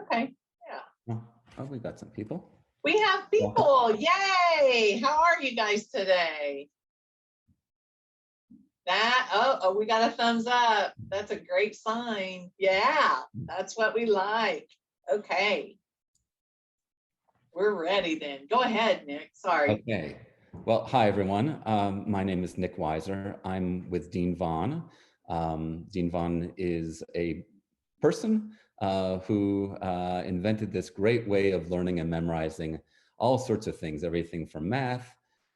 Okay, yeah. Oh, we got some people. We have people, yay! How are you guys today? Oh, we got a thumbs up. That's a great sign. Yeah, that's what we like. Okay. We're ready then. Go ahead, Nick. Sorry. Okay. Well, hi, everyone. My name is Nick Weiser. I'm with Dean Vaughn. Dean Vaughn is a person who invented this great way of learning and memorizing all sorts of things, everything from math,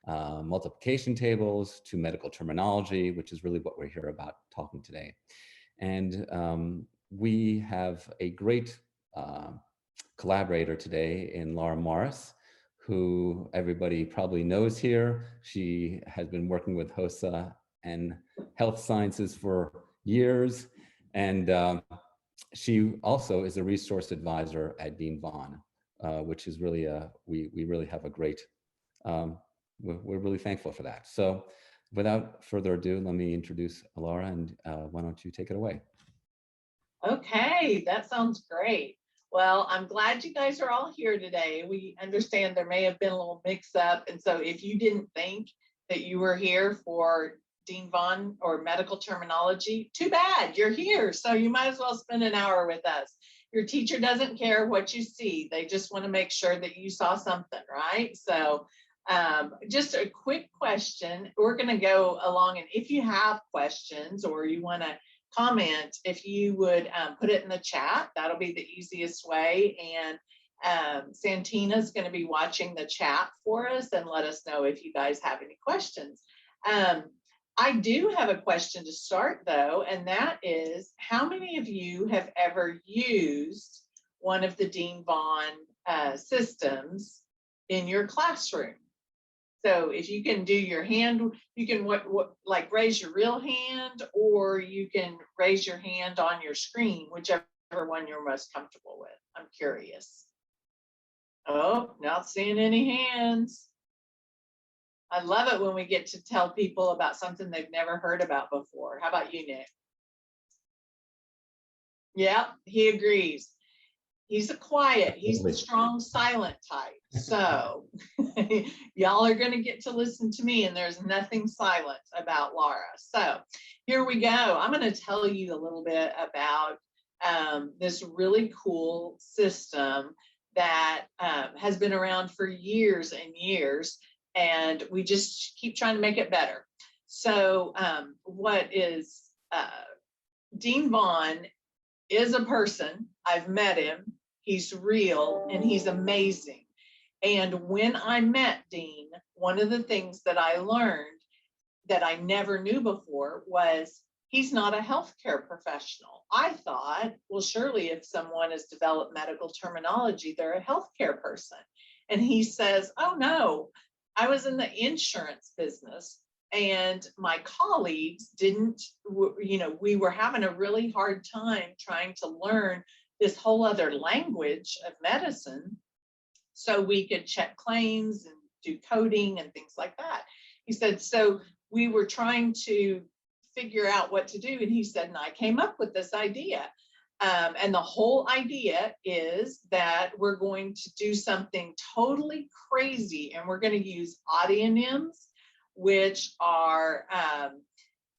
multiplication tables, to medical terminology, which is really what we're here about talking today. And we have a great collaborator today in Laura Morris, who everybody probably knows here. She has been working with HOSA and health sciences for years. And she also is a resource advisor at Dean Vaughn, which is really, we really have a great, we're really thankful for that. So without further ado, let me introduce Laura, and why don't you take it away? Okay, that sounds great. Well, I'm glad you guys are all here today. We understand there may have been a little mix up. And so if you didn't think that you were here for Dean Vaughn or medical terminology, too bad, you're here. So you might as well spend an hour with us. Your teacher doesn't care what you see. They just want to make sure that you saw something, right? So just a quick question. We're going to go along, and if you have questions or you want to comment, if you would put it in the chat, that'll be the easiest way. And Santina's going to be watching the chat for us and let us know if you guys have any questions. I do have a question to start though, and that is, how many of you have ever used one of the Dean Vaughn systems in your classroom? So if you can do your hand, you can like raise your real hand, or you can raise your hand on your screen, whichever one you're most comfortable with. I'm curious. Oh, not seeing any hands. I love it when we get to tell people about something they've never heard about before. How about you, Nick? Yeah, he agrees. He's he's the strong silent type. So y'all are going to get to listen to me, and there's nothing silent about Laura. So here we go. I'm going to tell you a little bit about this really cool system that has been around for years and years, and we just keep trying to make it better. So what is Dean Vaughn is a person. I've met him. He's real and he's amazing. And when I met Dean, one of the things that I learned that I never knew before was he's not a healthcare professional. I thought, well, surely if someone has developed medical terminology, they're a healthcare person. And he says, oh no, I was in the insurance business, and my colleagues didn't, we were having a really hard time trying to learn this whole other language of medicine so we could check claims and do coding and things like that. He said, so we were trying to figure out what to do. And he said, and I came up with this idea. And the whole idea is that we're going to do something totally crazy, and we're going to use audionyms, which are,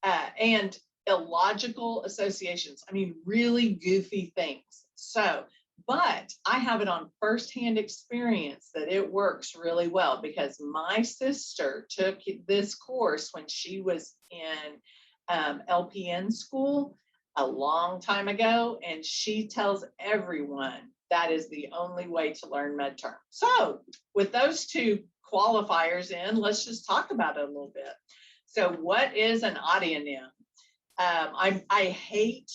and illogical associations. I mean, really goofy things. So, but I have it on firsthand experience that it works really well, because my sister took this course when she was in LPN school a long time ago, and she tells everyone that is the only way to learn Medterm. So with those two qualifiers in, let's just talk about it a little bit. So what is an audionym? I hate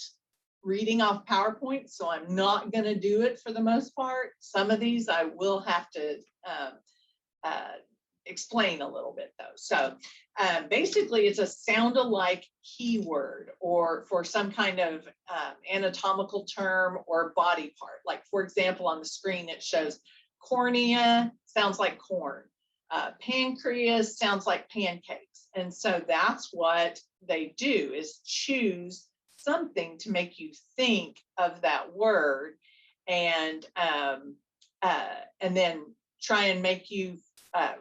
reading off PowerPoint, so I'm not going to do it for the most part. Some of these I will have to explain a little bit though. So basically it's a sound-alike keyword, or for some kind of anatomical term or body part. Like for example, on the screen it shows cornea, sounds like corn. Pancreas sounds like pancakes. And so that's what they do, is choose something to make you think of that word. and then try and make you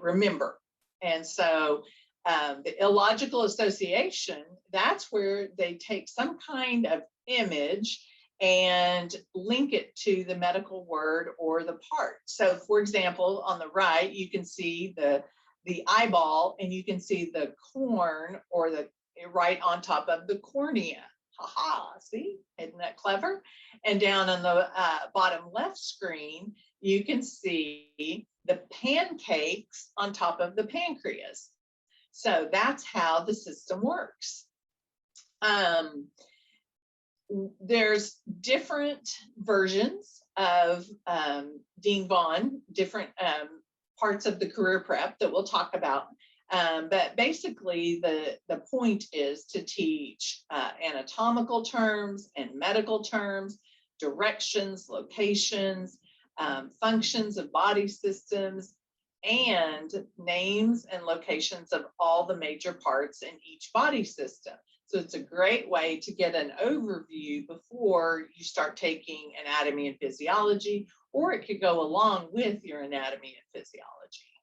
remember. And so the Illogical Association, that's where they take some kind of image and link it to the medical word or the part. So for example, on the right, you can see the eyeball, and you can see the corn, or the right on top of the cornea. Haha, see, isn't that clever? And down on the bottom left screen, you can see the pancakes on top of the pancreas. So that's how the system works. There's different versions of Dean Vaughn, different parts of the career prep that we'll talk about. But basically the point is to teach anatomical terms and medical terms, directions, locations, functions of body systems, and names and locations of all the major parts in each body system. So it's a great way to get an overview before you start taking anatomy and physiology, or it could go along with your anatomy and physiology.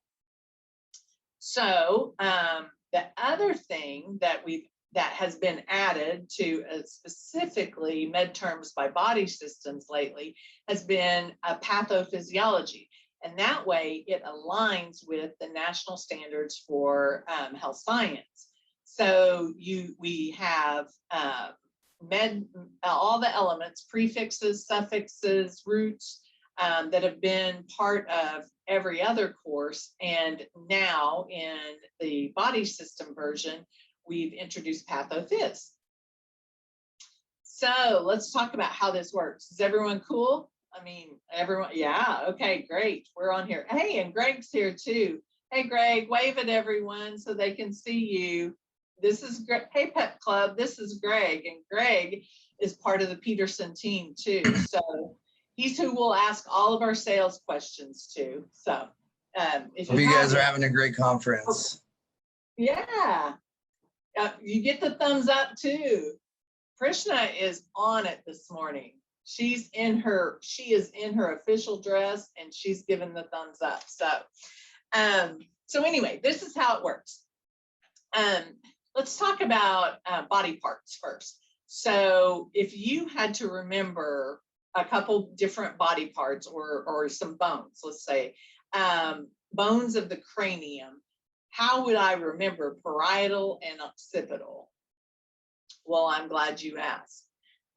So the other thing that has been added to specifically Medterms by body systems lately has been a pathophysiology. And that way it aligns with the national standards for health science. So we have all the elements, prefixes, suffixes, roots that have been part of every other course. And now in the body system version, we've introduced pathophys. So let's talk about how this works. Is everyone cool? I mean, everyone, yeah, okay, great. We're on here. Hey, and Greg's here too. Hey, Greg, wave at everyone so they can see you. This is Greg. Hey, Pep Club, this is Greg. And Greg is part of the Peterson team too. So he's who we'll ask all of our sales questions to. So if you guys are having a great conference. Yeah. You get the thumbs up too. Krishna is on it this morning. She is in her official dress, and she's given the thumbs up. So anyway, this is how it works. Let's talk about body parts first. So if you had to remember a couple different body parts or some bones, let's say bones of the cranium, how would I remember parietal and occipital? Well, I'm glad you asked.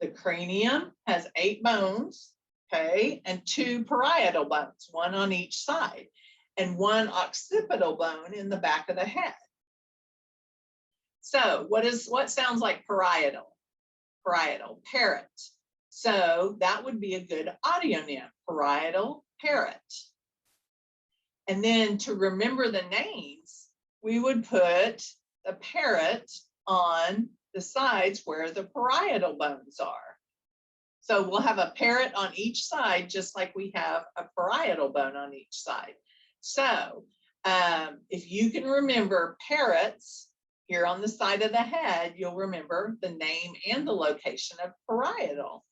The cranium has 8 bones, okay, and 2 parietal bones, 1 on each side, and 1 occipital bone in the back of the head. So what sounds like parietal? Parietal, parrot. So that would be a good audionym, parietal, parrot. And then to remember the names, we would put the parrot on the sides where the parietal bones are. So we'll have a parrot on each side, just like we have a parietal bone on each side. So if you can remember parrots here on the side of the head, you'll remember the name and the location of parietal.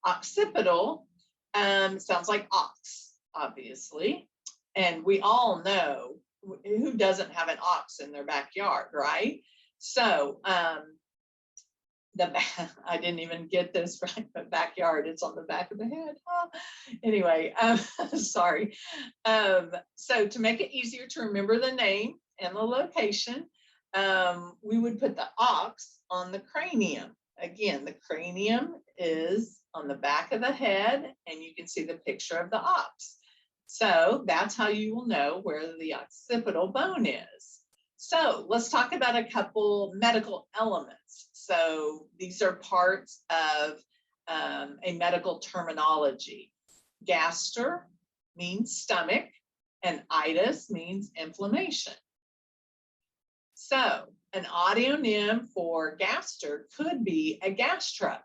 Occipital sounds like ox, obviously. And we all know who doesn't have an ox in their backyard, right? So I didn't even get this right, but backyard, it's on the back of the head. Oh, anyway, sorry. So to make it easier to remember the name and the location, we would put the ox on the cranium. Again, the cranium is on the back of the head, and you can see the picture of the ox. So that's how you will know where the occipital bone is. So let's talk about a couple medical elements. So these are parts of a medical terminology. Gaster means stomach, and itis means inflammation. So an audionym for gaster could be a gas truck.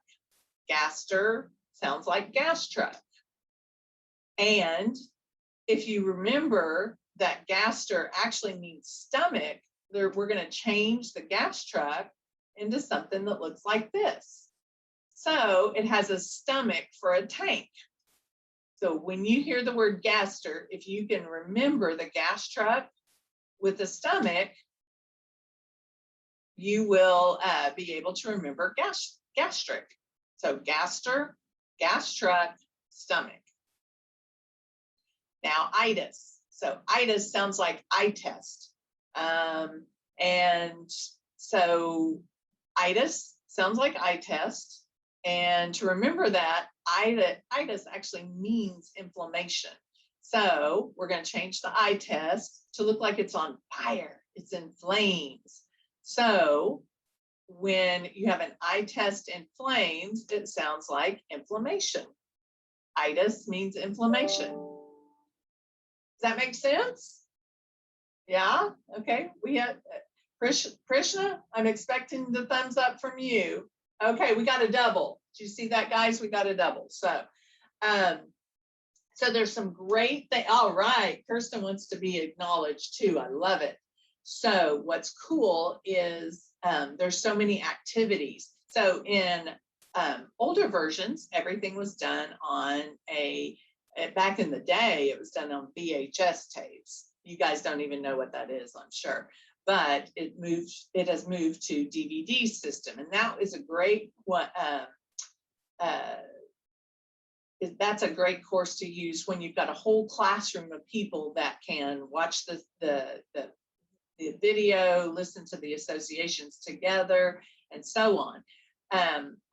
Gaster sounds like gas truck. And if you remember that gaster actually means stomach, we're going to change the gas truck into something that looks like this. So it has a stomach for a tank. So when you hear the word gaster, if you can remember the gas truck with the stomach, you will be able to remember gastric. So gaster, gas truck, stomach. Now itis. So itis sounds like eye test. And so itis sounds like eye test. And to remember that, itis actually means inflammation. So we're going to change the eye test to look like it's on fire. It's in flames. So when you have an eye test in flames, it sounds like inflammation. Itis means inflammation. Does that make sense? Yeah? Okay. We had Krishna, I'm expecting the thumbs up from you. Okay, we got a double. Do you see that, guys? We got a double. So there's some great things. All right, Kirsten wants to be acknowledged too. I love it. So what's cool is there's so many activities. So in older versions, everything was done on back in the day, it was done on VHS tapes. You guys don't even know what that is, I'm sure. But it has moved to DVD system, and that is a great one. That's a great course to use when you've got a whole classroom of people that can watch the video, listen to the associations together, and so on.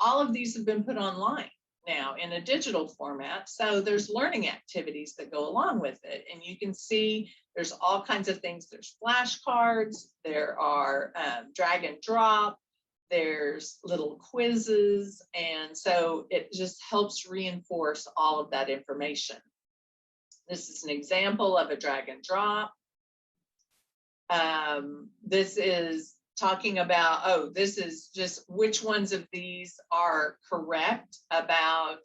All of these have been put online now in a digital format. So there's learning activities that go along with it. And you can see there's all kinds of things. There's flashcards, there are drag and drop, there's little quizzes. And so it just helps reinforce all of that information. This is an example of a drag and drop. This is talking about, this is just which ones of these are correct about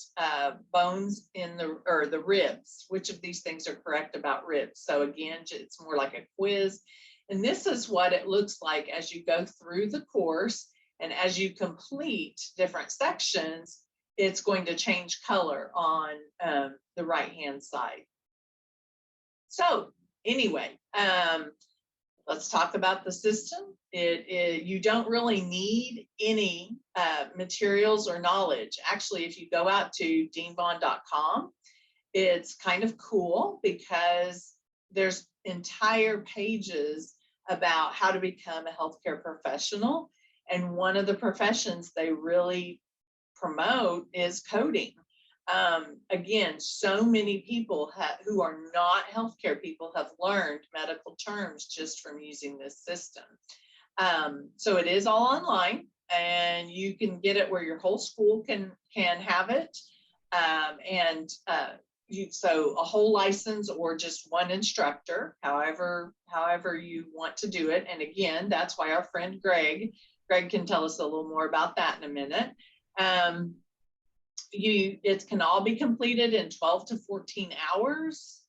bones in the ribs. Which of these things are correct about ribs? So again, it's more like a quiz. And this is what it looks like as you go through the course, and as you complete different sections, it's going to change color on the right-hand side. So anyway, let's talk about the system. You don't really need any materials or knowledge. Actually, if you go out to deanvaughn.com, it's kind of cool because there's entire pages about how to become a healthcare professional. And one of the professions they really promote is coding. Again, so many people who are not healthcare people have learned medical terms just from using this system. So it is all online, and you can get it where your whole school can have it. So a whole license or just one instructor, however you want to do it. And again, that's why our friend Greg can tell us a little more about that in a minute. It can all be completed in 12 to 14 hours,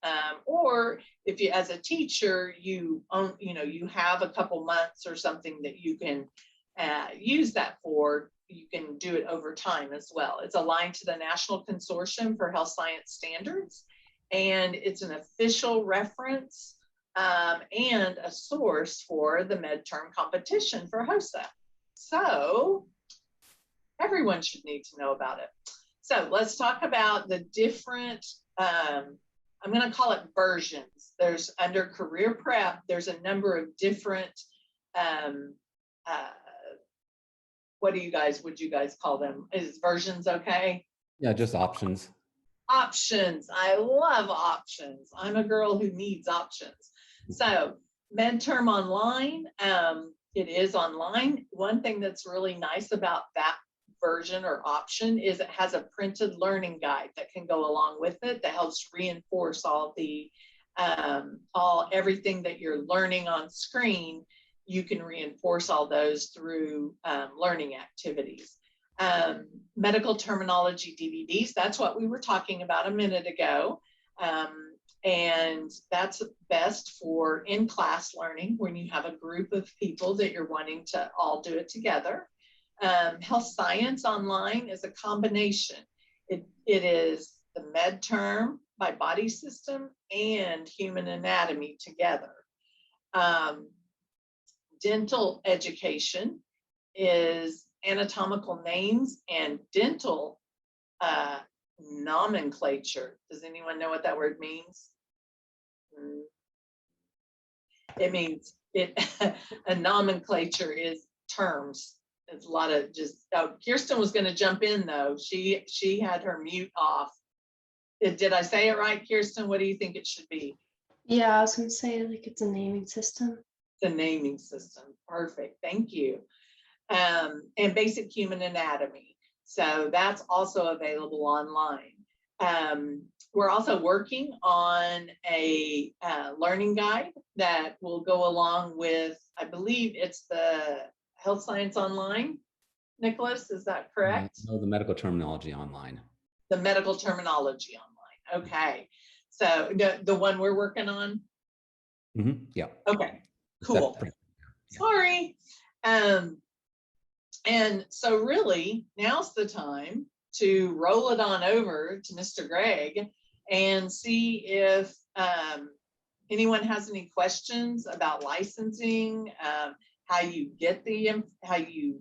or if you, as a teacher, you have a couple months or something that you can use that for, you can do it over time as well. It's aligned to the National Consortium for Health Science Standards, and it's an official reference and a source for the midterm competition for HOSA. So everyone should need to know about it. So let's talk about the different, I'm going to call it versions. There's under career prep, there's a number of different, would you guys call them? Is versions okay? Yeah, just options. Options. I love options. I'm a girl who needs options. So Medterm Online, it is online. One thing that's really nice about that version or option is it has a printed learning guide that can go along with it that helps reinforce all the everything that you're learning on screen. You can reinforce all those through learning activities. Medical terminology DVDs, that's what we were talking about a minute ago. And that's best for in-class learning when you have a group of people that you're wanting to all do it together. Health Science Online is a combination. It is the Medterm by body system and human anatomy together. Dental education is anatomical names and dental nomenclature. Does anyone know what that word means? It means a nomenclature is terms. It's a lot of just, oh, Kirsten was going to jump in though. She had her mute off. Did I say it right, Kirsten? What do you think it should be? Yeah, I was going to say like it's a naming system. The naming system. Perfect. Thank you. And basic human anatomy. So that's also available online. We're also working on a learning guide that will go along with, I believe it's the Health Science Online. Nicholas, is that correct? No, the medical terminology online. The medical terminology online. Okay. So the one we're working on? Mm-hmm. Yeah. Okay, cool. Yeah. Sorry. And so really now's the time to roll it on over to Mr. Greg and see if anyone has any questions about licensing, how you get how you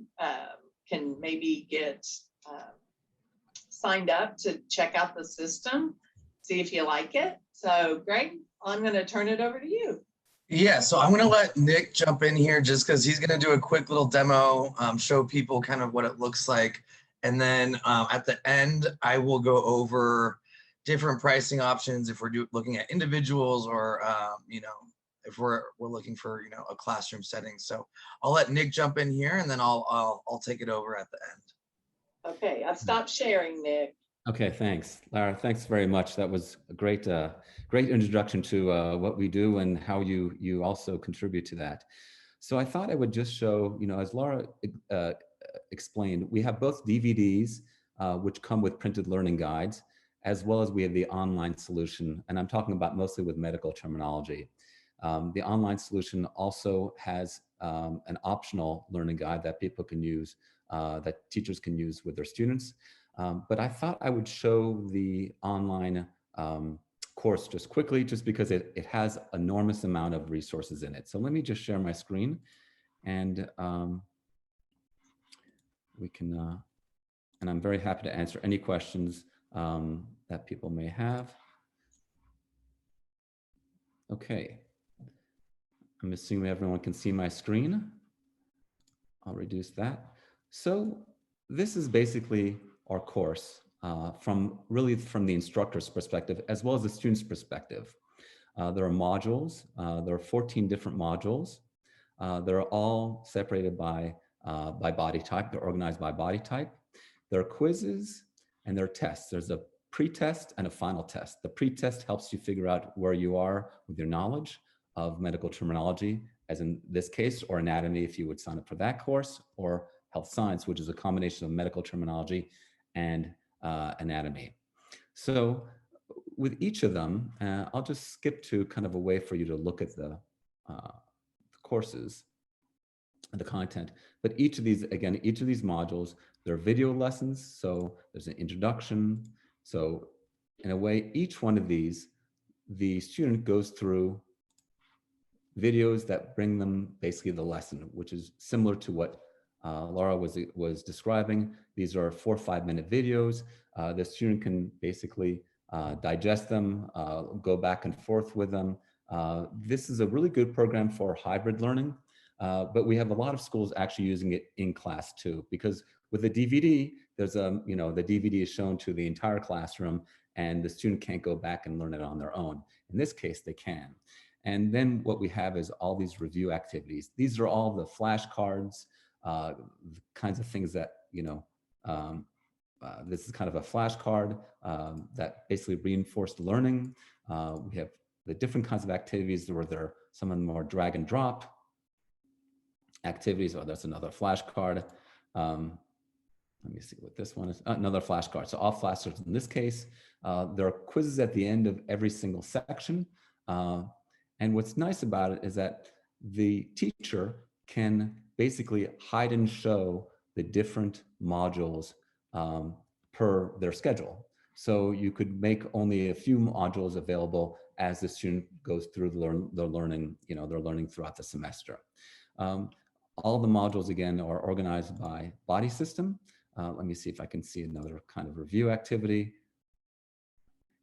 can maybe get signed up to check out the system, see if you like it. So Greg, I'm going to turn it over to you. Yeah, so I'm going to let Nick jump in here just because he's going to do a quick little demo, show people kind of what it looks like. And then at the end, I will go over different pricing options if we're looking at individuals or, you know, if we're looking for, you know, a classroom setting. So I'll let Nick jump in here and then I'll take it over at the end. Okay, I've stopped sharing, Nick. Okay, thanks, Lara. Thanks very much. That was a great, great introduction to what we do and how you also contribute to that. So I thought I would just show, you know, as Laura explained, we have both DVDs, which come with printed learning guides, as well as we have the online solution. And I'm talking about mostly with medical terminology. The online solution also has an optional learning guide that people can use, that teachers can use with their students. But I thought I would show the online course just quickly, just because it has enormous amount of resources in it. So let me just share my screen and we can, and I'm very happy to answer any questions that people may have. Okay, I'm assuming everyone can see my screen. I'll reduce that. So this is basically our course from the instructor's perspective, as well as the student's perspective. There are modules, there are 14 different modules. They're all separated by body type. They're organized by body type. There are quizzes and there are tests. There's a pre-test and a final test. The pre-test helps you figure out where you are with your knowledge of medical terminology, as in this case, or anatomy if you would sign up for that course, or health science, which is a combination of medical terminology and anatomy. So with each of them, I'll just skip to kind of a way for you to look at the courses and the content. But each of these, again, each of these modules, there are video lessons. So there's an introduction. So in a way, each one of these, the student goes through videos that bring them basically the lesson, which is similar to what Laura was describing. These are 4 or 5 minute videos. The student can basically digest them, go back and forth with them. This is a really good program for hybrid learning, but we have a lot of schools actually using it in class too, because with the DVD, there's you know, the DVD is shown to the entire classroom and the student can't go back and learn it on their own. In this case, they can. And then what we have is all these review activities. These are all the flashcards, the kinds of things that, you know, this is kind of a flashcard that basically reinforced learning. We have the different kinds of activities where there are some of them more drag and drop activities. Oh, that's another flashcard. Let me see what this one is. Another flashcard. So all flashcards in this case. There are quizzes at the end of every single section. And what's nice about it is that the teacher can basically hide and show the different modules per their schedule. So you could make only a few modules available as the student goes through the learning, they're learning throughout the semester. All the modules, again, are organized by body system. Let me see if I can see another kind of review activity.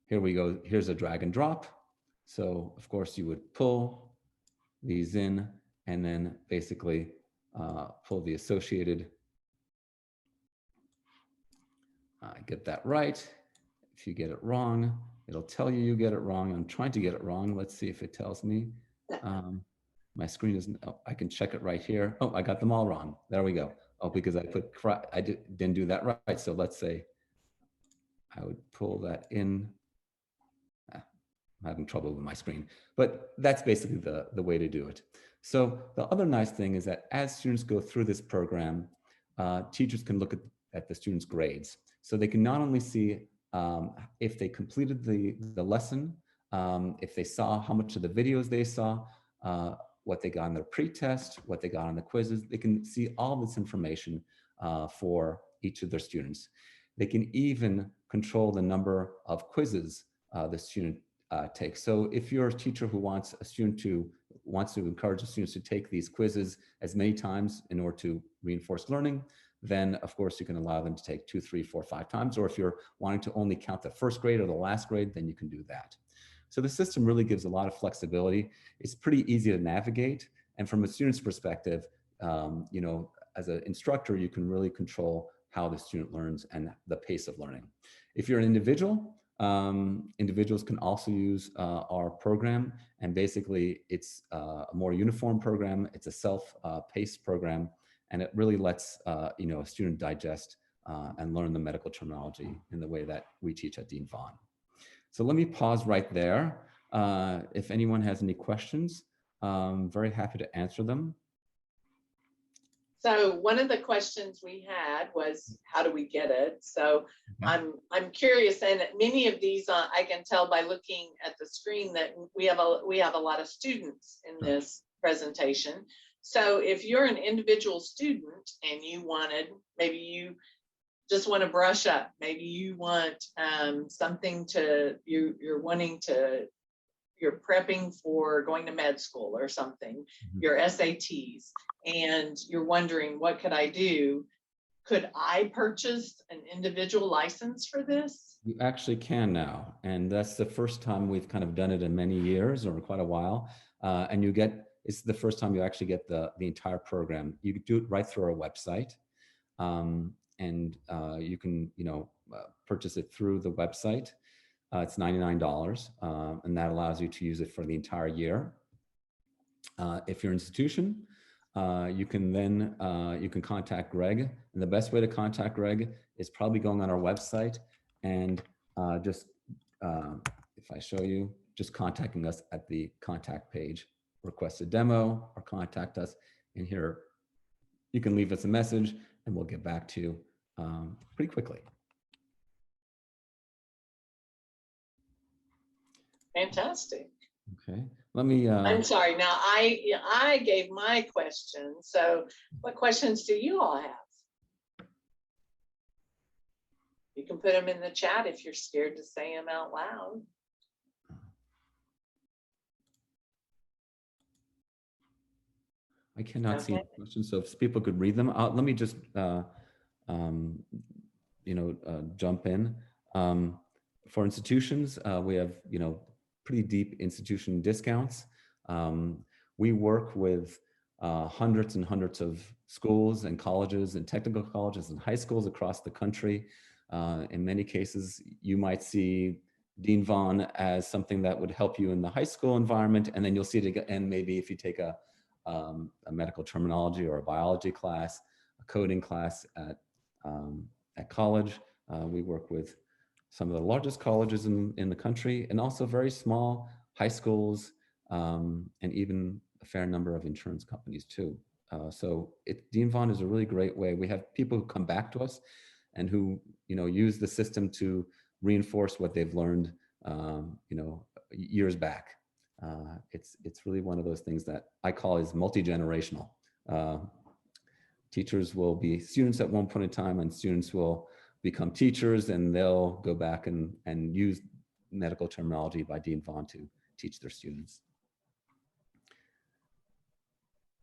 Here we go. Here's a drag and drop. So, of course, you would pull these in and then basically pull the associated. Get that right. If you get it wrong, it'll tell you you get it wrong. I'm trying to get it wrong. Let's see if it tells me. My screen isn't, oh, I can check it right here. Oh, I got them all wrong. There we go. Oh, because I didn't do that right. So let's say I would pull that in. I'm having trouble with my screen, but that's basically the way to do it. So the other nice thing is that as students go through this program, teachers can look at the students' grades. So they can not only see if they completed the lesson, if they saw how much of the videos they saw, what they got on their pre-test, what they got on the quizzes. They can see all this information for each of their students. They can even control the number of quizzes the student takes. So if you're a teacher who wants to encourage the students to take these quizzes as many times in order to reinforce learning, then of course you can allow them to take 2, 3, 4, 5 times. Or if you're wanting to only count the first grade or the last grade, then you can do that. So the system really gives a lot of flexibility. It's pretty easy to navigate. And from a student's perspective, as an instructor, you can really control how the student learns and the pace of learning. If you're an individual, individuals can also use our program. And basically it's a more uniform program. It's a self-paced program. And it really lets a student digest and learn the medical terminology in the way that we teach at Dean Vaughn. So let me pause right there. If anyone has any questions, I'm very happy to answer them. So one of the questions we had was, how do we get it? So okay. I'm curious, and many of these I can tell by looking at the screen that we have a lot of students in this presentation. So if you're an individual student and you maybe you just want to brush up, maybe you want something you're prepping for going to med school or something, your SATs, and you're wondering, what could I do? Could I purchase an individual license for this? You actually can now. And that's the first time we've kind of done it in many years or quite a while. And it's the first time you actually get the entire program. You do it right through our website. And you can, purchase it through the website. It's $99, and that allows you to use it for the entire year. If you're an institution, you can contact Greg, and the best way to contact Greg is probably going on our website and if I show you, just contacting us at the contact page, request a demo or contact us, and here you can leave us a message and we'll get back to you pretty quickly. Fantastic. Okay, let me. I'm sorry. Now I gave my question. So, what questions do you all have? You can put them in the chat if you're scared to say them out loud. I cannot see the questions, so if people could read them, let me just jump in. For institutions, we have pretty deep institution discounts. We work with hundreds and hundreds of schools and colleges and technical colleges and high schools across the country. In many cases, you might see Dean Vaughn as something that would help you in the high school environment, and then you'll see it again, and maybe if you take a medical terminology or a biology class, a coding class at college. We work with some of the largest colleges in the country, and also very small high schools, and even a fair number of insurance companies too. So Dean Vaughn is a really great way. We have people who come back to us and who use the system to reinforce what they've learned years back. It's really one of those things that I call is multi-generational. Teachers will be students at one point in time, and students will become teachers, and they'll go back and use medical terminology by Dean Vaughn to teach their students.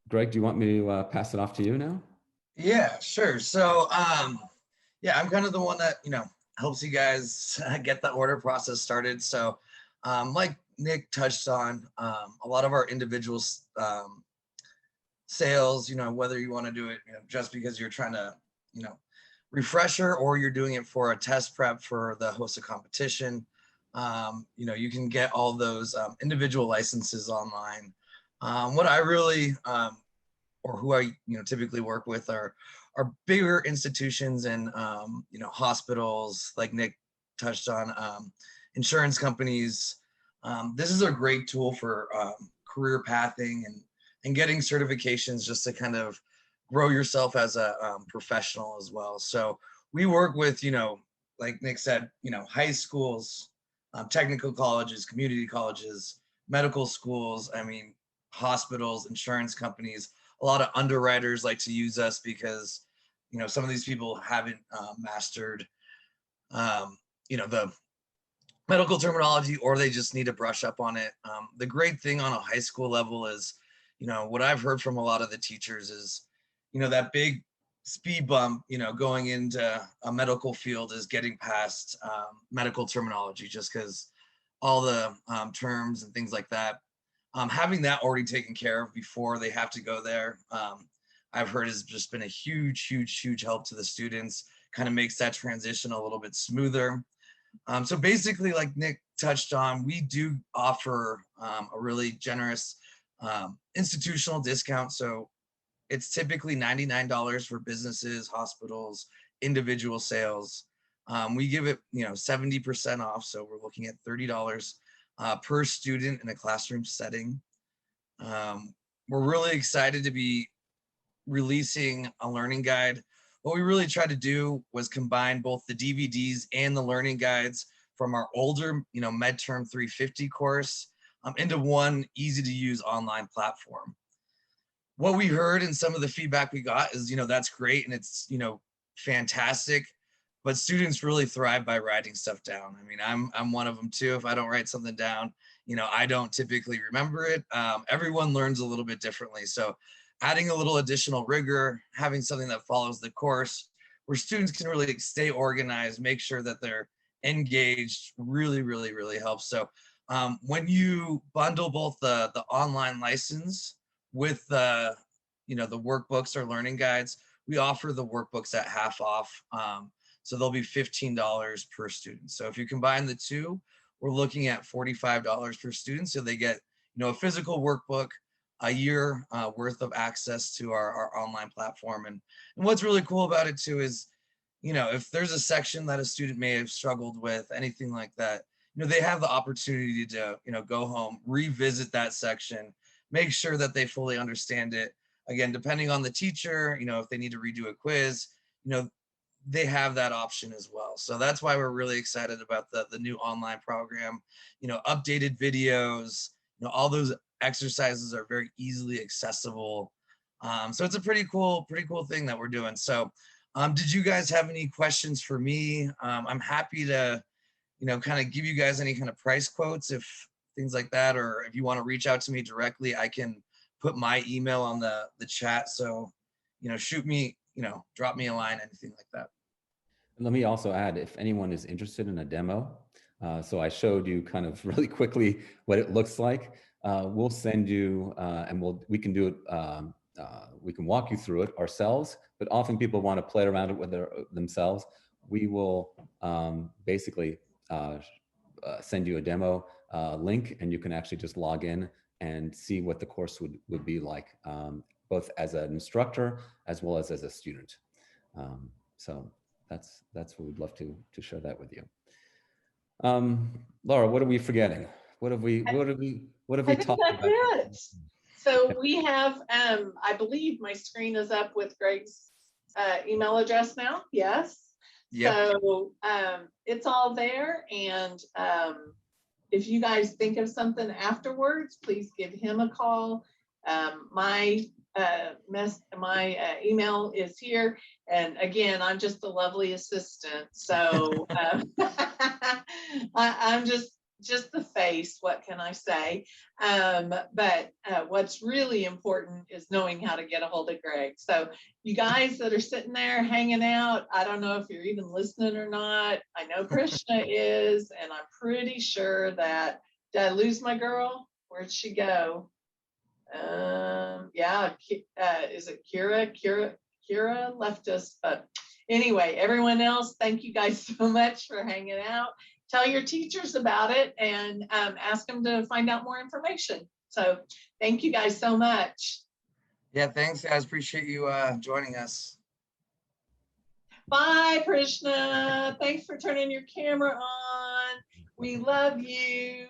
Greg, do you want me to pass it off to you now? Yeah, sure. So, yeah, I'm kind of the one that, helps you guys get the order process started. So, like Nick touched on, a lot of our individual sales, whether you want to do it, just because you're trying to, refresher, or you're doing it for a test prep for the HOSA competition, you can get all those individual licenses online. What I really, or who I typically work with are bigger institutions and hospitals, like Nick touched on, insurance companies. This is a great tool for career pathing and getting certifications, just to kind of grow yourself as a professional as well. So we work with, like Nick said, high schools, technical colleges, community colleges, medical schools, hospitals, insurance companies. A lot of underwriters like to use us because, some of these people haven't mastered, the medical terminology, or they just need to brush up on it. The great thing on a high school level is, what I've heard from a lot of the teachers is, that big speed bump, going into a medical field is getting past medical terminology, just because all the terms and things like that. Having that already taken care of before they have to go there, I've heard has just been a huge, huge, huge help to the students. Kind of makes that transition a little bit smoother. So basically, like Nick touched on, we do offer a really generous institutional discount. So it's typically $99 for businesses, hospitals, individual sales. We give it, 70% off. So we're looking at $30 per student in a classroom setting. We're really excited to be releasing a learning guide. What we really tried to do was combine both the DVDs and the learning guides from our older, Medterm 350 course into one easy to use online platform. What we heard and some of the feedback we got is, that's great and it's, fantastic, but students really thrive by writing stuff down. I'm one of them too. If I don't write something down, I don't typically remember it. Everyone learns a little bit differently. So adding a little additional rigor, having something that follows the course where students can really stay organized, make sure that they're engaged, really, really, really helps. So when you bundle both the online license with the workbooks or learning guides, we offer the workbooks at half off. So they'll be $15 per student. So if you combine the two, we're looking at $45 per student. So they get, a physical workbook, a year worth of access to our online platform. And what's really cool about it too is, if there's a section that a student may have struggled with, anything like that, they have the opportunity to, go home, revisit that section, make sure that they fully understand it. Again, depending on the teacher, if they need to redo a quiz, they have that option as well. So that's why we're really excited about the new online program, updated videos, all those exercises are very easily accessible. So it's a pretty cool thing that we're doing. So did you guys have any questions for me? I'm happy to, kind of give you guys any kind of price quotes, if things like that, or if you want to reach out to me directly, I can put my email on the chat. So, shoot me, drop me a line, anything like that. Let me also add, if anyone is interested in a demo, so I showed you kind of really quickly what it looks like. We'll send you, and we can do it. We can walk you through it ourselves, but often people want to play around it with themselves. We will basically send you a demo link, and you can actually just log in and see what the course would be like, both as an instructor as well as a student. So that's what we'd love to share that with you. Laura, what are we forgetting? What have we talked about? So we have, I believe my screen is up with Greg's email address now. Yes. Yep. So it's all there. And if you guys think of something afterwards, please give him a call. My email is here. And again, I'm just a lovely assistant. So I'm just the face. What can I say? But what's really important is knowing how to get a hold of Greg. So you guys that are sitting there hanging out, I don't know if you're even listening or not. I know Krishna is, and I'm pretty sure that, did I lose my girl? Where'd she go? Yeah, is it Kira? Kira left us, but anyway, everyone else, thank you guys so much for hanging out. Tell your teachers about it and ask them to find out more information. So thank you guys so much. Yeah, thanks guys. Appreciate you joining us. Bye, Krishna. Thanks for turning your camera on. We love you.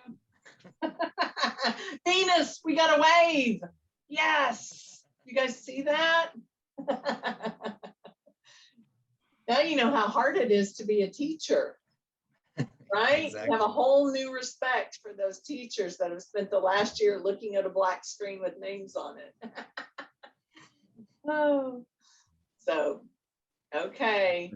Venus, we got a wave. Yes. You guys see that? Now you know how hard it is to be a teacher, right? Exactly. You have a whole new respect for those teachers that have spent the last year looking at a black screen with names on it. Oh, so, okay.